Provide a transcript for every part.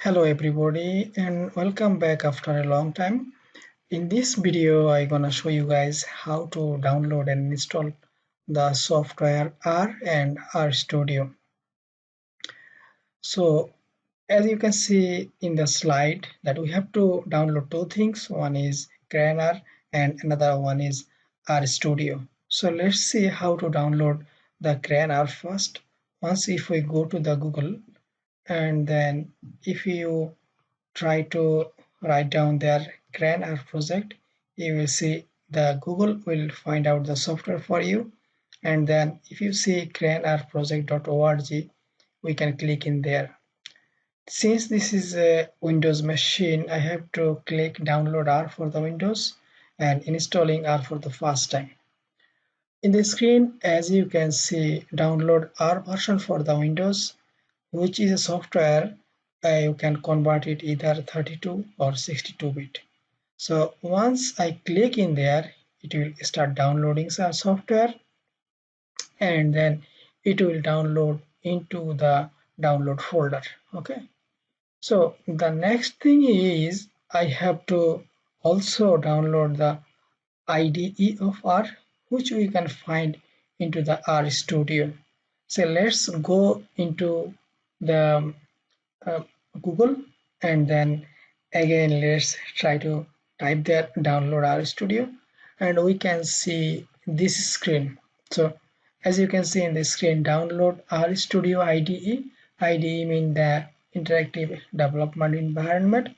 Hello everybody and welcome back after a long time. In this video I'm gonna show you guys how to download and install the software R and RStudio. So as you can see in the slide that we have to download two things. One is R and another one is RStudio. So let's see how to download the R first. Once if we go to the Google and then if you try to write down their CRAN project, you will see the Google will find out the software for you. And then if you see cranrproject.org, we can click in there. Since this is a Windows machine, I have to click download R for the Windows and installing R for the first time. In the screen, as you can see, download R version for the Windows, which is a software you can convert it either 32 or 62-bit. So once I click in there, it will start downloading some software and then it will download into the download folder. Okay. So the next thing is I have to also download the IDE of R, which we can find into the RStudio. So let's go into the uh, Google and then again let's try to type that download RStudio and we can see this screen. So as you can see in the screen, download RStudio IDE. IDE means the interactive development environment,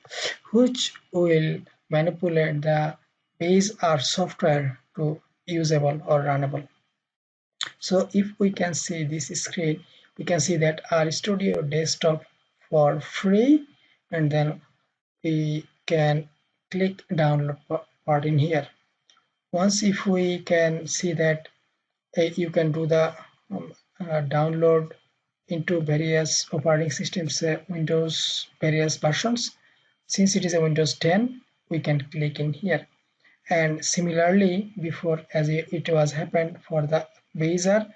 which will manipulate the base R software to usable or runnable. So if we can see this screen, we can see that RStudio desktop for free and then we can click download part in here. Once if we can see that you can do the download into various operating systems, Windows various versions. Since it is a Windows 10, we can click in here. And similarly, before as it was happened for the Blazor,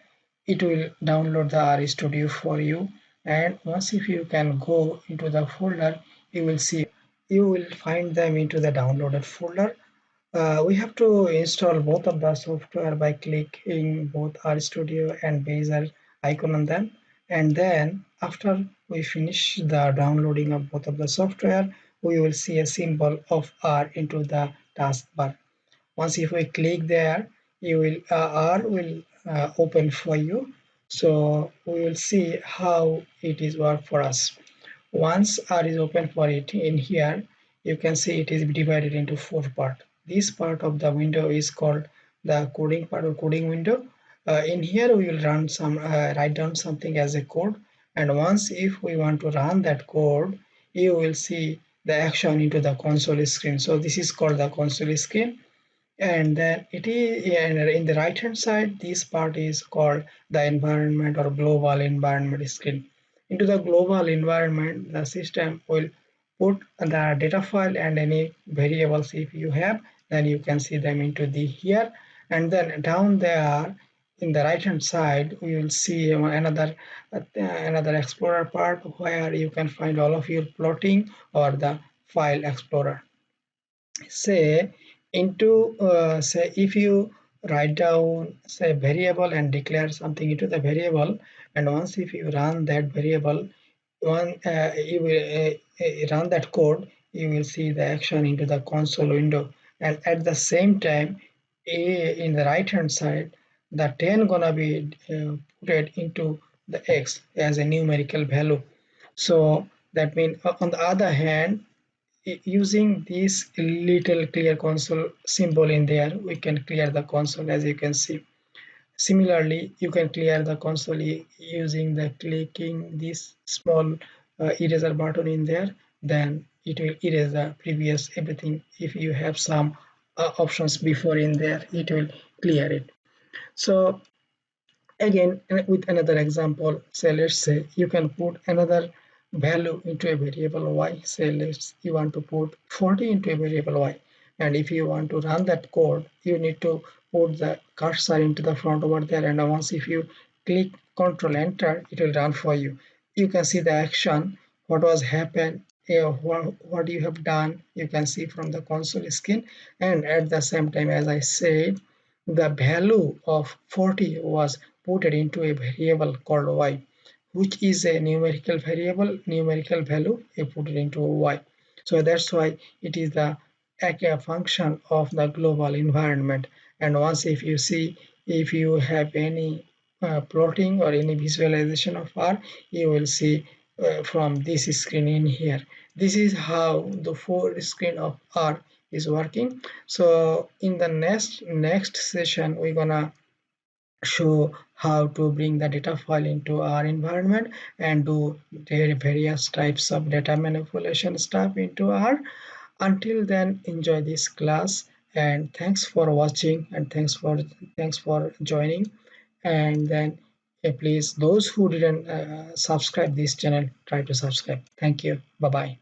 it will download the RStudio for you. And once if you can go into the folder, you will see you will find them into the downloaded folder. We have to install both of the software by clicking both RStudio and Blazor icon on them. And then after we finish the downloading of both of the software, we will see a symbol of R into the taskbar. Once if we click there, you will R will open for you. So we will see how it is work for us. Once R is open for it in here, you can see it is divided into four parts. This part of the window is called the coding part or coding window. In here we will run some write down something as a code, and once if we want to run that code, you will see the action into the console screen. So this is called the console screen. And then it is in the right hand side, this part is called the environment or global environment screen. Into the global environment, the system will put the data file and any variables if you have, then you can see them into the here. And then down there in the right hand side, we will see another explorer part where you can find all of your plotting or the file explorer. Say into say if you write down say variable and declare something into the variable, and once if you run that variable, you will run that code, you will see the action into the console window. And at the same time, in the right hand side, the 10 gonna be put into the x as a numerical value. So that means on the other hand, using this little clear console symbol in there, we can clear the console as you can see. Similarly, you can clear the console using the clicking this small eraser button in there, then it will erase the previous everything. If you have some options before in there, it will clear it. So again, with another example, say let's say you can put another value into a variable y. Say let's you want to put 40 into a variable y, and if you want to run that code, you need to put the cursor into the front over there, and once if you click Control Enter, it will run for you. You can see the action what was happened what you have done. You can see from the console screen, and at the same time, as I said, the value of 40 was put into a variable called y, which is a numerical variable, numerical value you put it into y. So that's why it is the a function of the global environment. And once if you see, if you have any plotting or any visualization of R, you will see from this screen in here. This is how the full screen of R is working. So in the next session, we're gonna show how to bring the data file into our environment and do various types of data manipulation stuff into R. Until then, enjoy this class, and thanks for watching, and thanks for joining. And then please, those who didn't subscribe this channel, try to subscribe. Thank you. Bye bye.